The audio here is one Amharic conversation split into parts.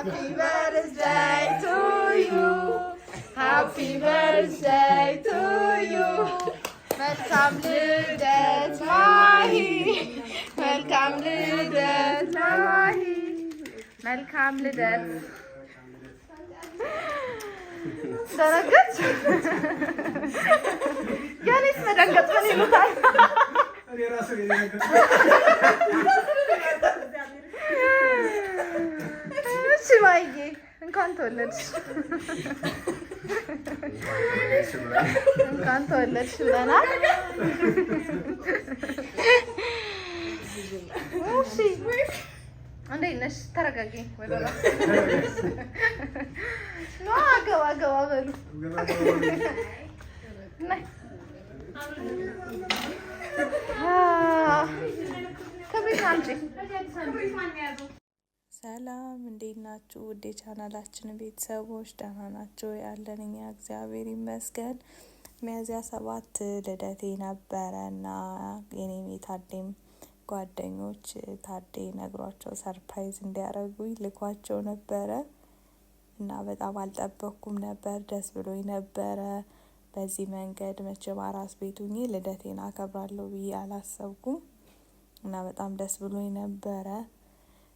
Happy birthday to you. Happy birthday to you. መልካም ልደት ማሂ መልካም ልደት ማሂ መልካም ልደት ደረገች ያኔስ መደንገጥ ምን ይሉታል እሺ ማዬ እንኳን ተወለድሽ እንኳን ተወለድሽ ብለናል እሺ እንዴት ነሽ ተረጋጊ ወይ ባባ ኖ ገባ በሉ ነይ ከቤት አንቺ ሰላም እንዴት ናችሁ? ውድ የቻናላችን ቤተሰቦች ደህና ናቸው ያለን እኛ እግዚአብሔር ይመስገን። ሚያዝያ 7 ልደቴ ነበረ እና የኔም የታዴም ጓደኞች ታዴ ነግሯቸው ሰርፕራይዝ እንዲያደርጉኝ ልኳቸው ነበረ እና በጣም አልጠበቅኩም ነበር። ደስ ብሎኝ ነበረ። በዚህ መንገድ መቼም አራስ ቤት ሆኜ ልደቴን አከብራለሁ ብዬ አላሰብኩም እና በጣም ደስ ብሎኝ ነበረ።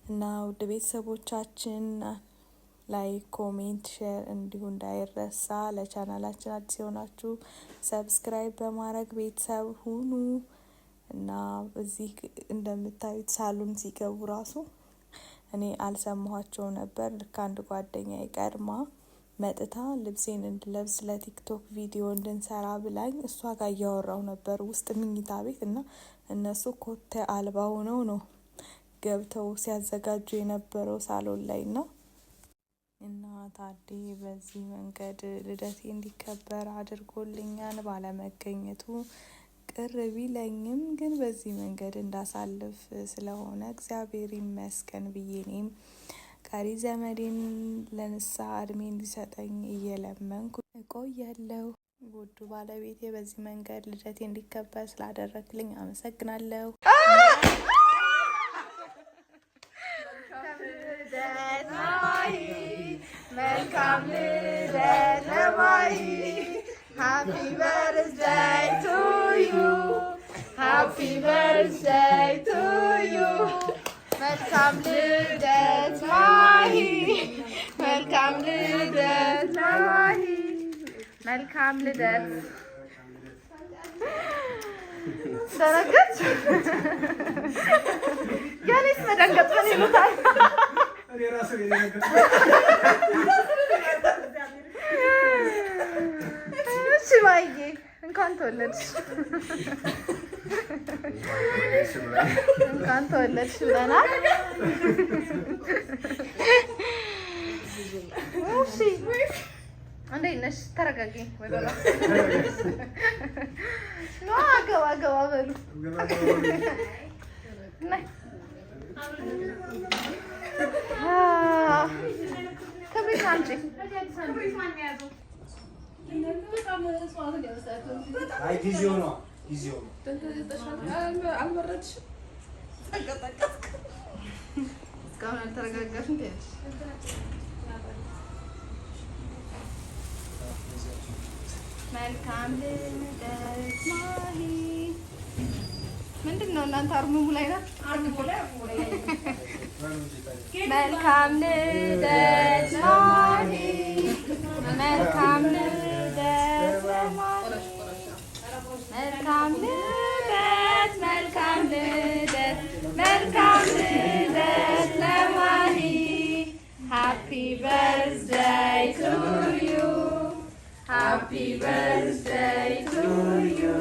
እና ውድ ቤተሰቦቻችን ላይክ፣ ኮሜንት፣ ሼር እንዲሁ እንዳይረሳ። ለቻናላችን አዲስ የሆናችሁ ሰብስክራይብ በማድረግ ቤተሰብ ሁኑ። እና እዚህ እንደምታዩት ሳሎን ሲገቡ ራሱ እኔ አልሰማኋቸው ነበር። ልክ አንድ ጓደኛ ቀድማ መጥታ ልብሴን እንድለብስ ለቲክቶክ ቪዲዮ እንድንሰራ ብላኝ እሷ ጋር እያወራው ነበር ውስጥ ምኝታ ቤት እና እነሱ ኮቴ አልባ ሆነው ነው ገብተው ሲያዘጋጁ የነበረው ሳሎን ላይ ነው። እና ታዴ በዚህ መንገድ ልደቴ እንዲከበር አድርጎልኛል። ባለመገኘቱ ቅር ቢለኝም ግን በዚህ መንገድ እንዳሳልፍ ስለሆነ እግዚአብሔር ይመስገን ብዬ እኔም ቀሪ ዘመዴን ለንስሐ እድሜ እንዲሰጠኝ እየለመንኩ እቆያለሁ። ውዱ ባለቤቴ በዚህ መንገድ ልደቴ እንዲከበር ስላደረግልኝ አመሰግናለሁ። መልካም ልደት ለማሂ Happy birthday to you. Happy birthday to you. መልካም ልደት ማሂ መልካም ልደት ለማሂ መልካም ልደት ደረገች ያኔስ መደንገጥ ምን ይሉታል እሺ ማዬ እንኳን ተወለድሽ እንኳን ተወለድሽ ብለናል እሺ እንዴት ነሽ ተረጋጊ ወይ ባባ ኖ ገባ በሉ ነይ ከቤት አንቺ አይ ጊዜው ነው አልመረጥሽም እስካሁን አልተረጋጋሽም ትያለሽ መልካም ልደት ማሂ ምንድን ነው እናንተ አርሙሙ ላይ ናት መልካም ልደት ማሂ መልካም ልደት ለማሂ መልካም ልደት መልካም ልደት መልካም ልደት ለማሂ Happy birthday to you. Happy birthday to you.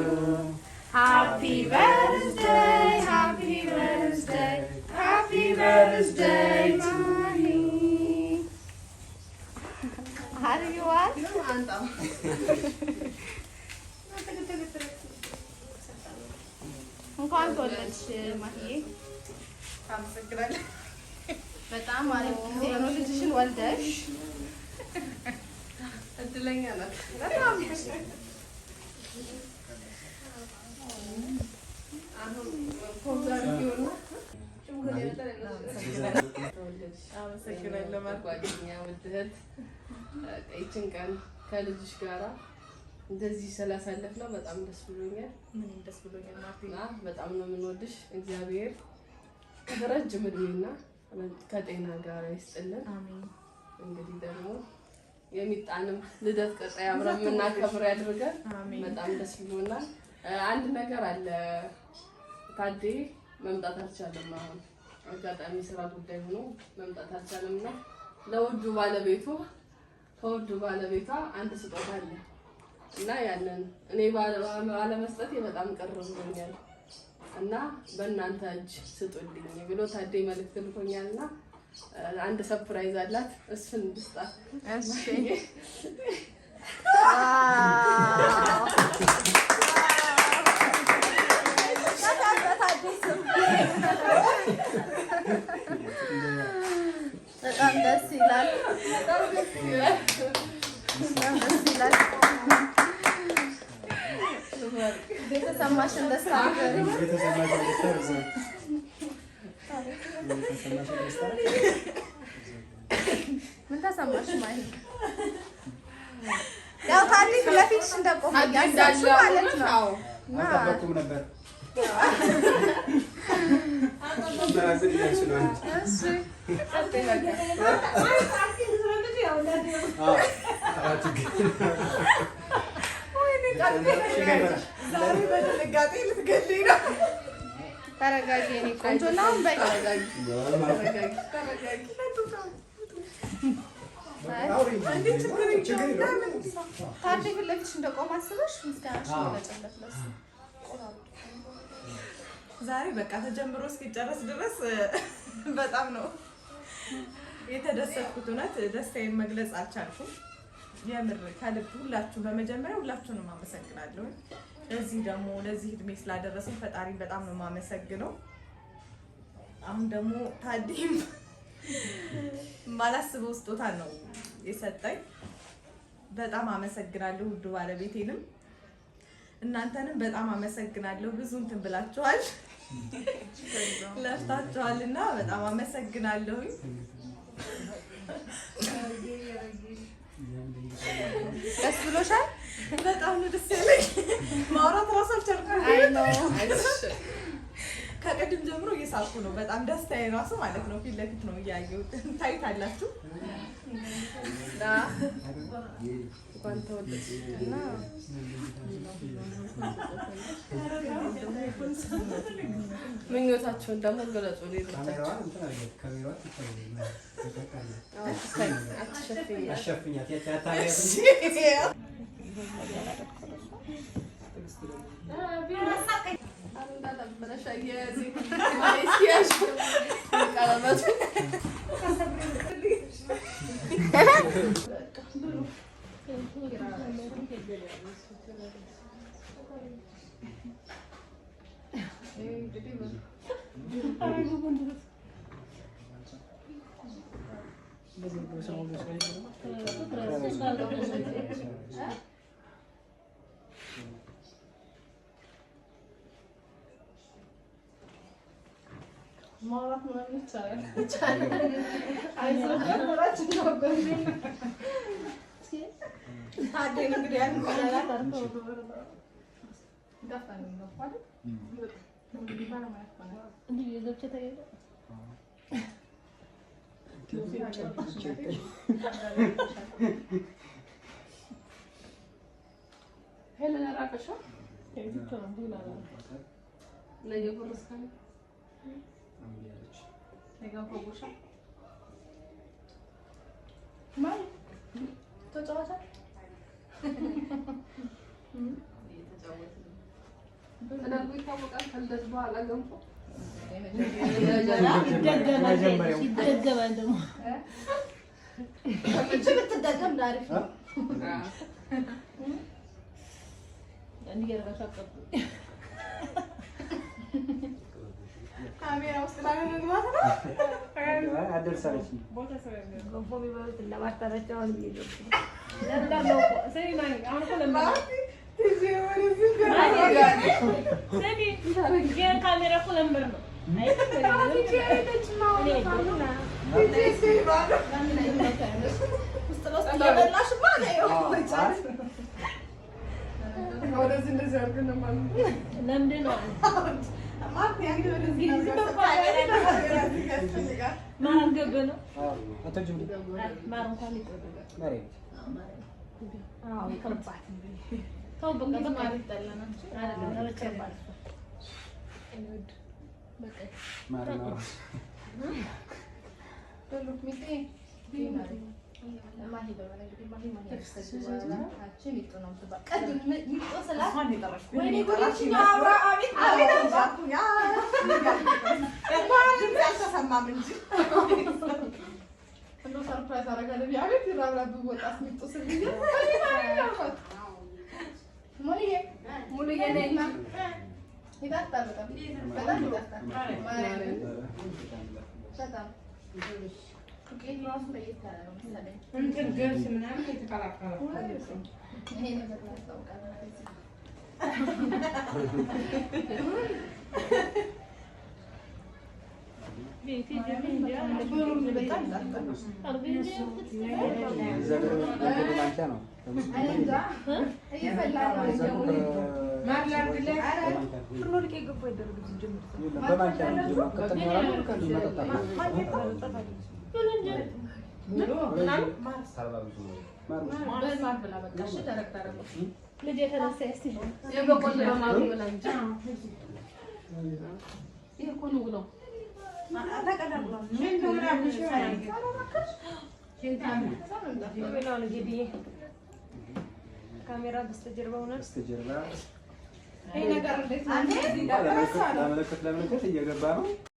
Happy birthday, happy birthday, happy birthday, Mahi. How do you want? እንኳን ተወለድሽ ማሂዬ። አመሰግናለሁ። በጣም አሪፍ ጊዜ ነው ልጅሽን ወልደሽ። እድለኛ ናት በጣም። አመሰግናለሁ ጓደኛ ውድህት ይችን ቀን ከልጅሽ ጋራ እንደዚህ ስላሳለፍነው በጣም ደስ ብሎኛል። ምንም ደስ ብሎኛል ማርቲና። በጣም ነው የምንወድሽ። እግዚአብሔር ረጅም እድሜና ከጤና ጋር ይስጥልን። አሜን። እንግዲህ ደግሞ የሚጣንም ልደት ቀጣይ አብረን የምናከብር ያድርገን። በጣም ደስ ብሎናል። አንድ ነገር አለ። ታዴ መምጣት አልቻለም። አሁን አጋጣሚ ስራ ጉዳይ ሆኖ መምጣት አልቻለምና ለውዱ ከውዱ ባለቤቷ አንድ ስጦታ አለ እና ያንን እኔ ባለመስጠቴ በጣም ቅር ብሎኛል እና በእናንተ እጅ ስጡልኝ ብሎ ታዴ መልዕክት ልኮኛልና አንድ ሰርፕራይዝ አላት። እሱን ልስጣት። እሺ በጣም ደስ ይላል። የተሰማሽን ደስታ ምን ተሰማሽ? ማለት ያው ታዲያ ለፊትሽ እንደቆመ ያሳችሁ ማለት ነው። አልጠበኩም ነበር። ተረጋጊ የእኔ ቆንጆ ነው። በይ ታዲያ ፊት ለፊትሽ እንደቆመ አስበሽ ምስጋናሽ መግለጫለት ለእሱ ዛሬ በቃ ተጀምሮ እስኪጨረስ ድረስ በጣም ነው የተደሰትኩት። እውነት ደስታዬን መግለጽ አልቻልኩም። የምር ከልብ ሁላችሁ በመጀመሪያ ሁላችሁንም አመሰግናለሁ። ለዚህ ደግሞ ለዚህ እድሜ ስላደረሰኝ ፈጣሪን በጣም ነው የማመሰግነው። አሁን ደግሞ ታዲም ማላስበው ስጦታ ነው የሰጠኝ። በጣም አመሰግናለሁ። ውድ ባለቤቴንም እናንተንም በጣም አመሰግናለሁ። ብዙ እንትን ብላችኋል፣ ለፍታችኋልና በጣም አመሰግናለሁ። ደስ ብሎሻል? በጣም ነው ደስ ያለኝ። ማውራት ራሱ አልቻልኩም። አይ ነው ከቅድም ጀምሮ እየሳኩ ነው። በጣም ደስታዬ ራሱ ማለት ነው ፊት ለፊት ነው እያየሁት። ታዩታላችሁ። ምኞታችሁን ደግሞ ገለጹ። ማውራት ምናምን ይቻላል። ታዲያ እንግዲህ ያን ቆላላት አርተው ተደርጎ ይታወቃል። ከልደት በኋላ ገንፎ ይደገማል። ደግሞ ብትደገም አሪፍ ነው። ካሜራ ውስጥ ላለመግባት ነው። አደርሳለች ገንፎ የሚበሉት ለማጣራጫውን ይይዙ ካሜራ እኮ ለምበር ነው ካሜራ በስተጀርባው ነው። በስተጀርባ ይሄ ነገር እንዴት ነው? ለመለከት እየገባ ነው።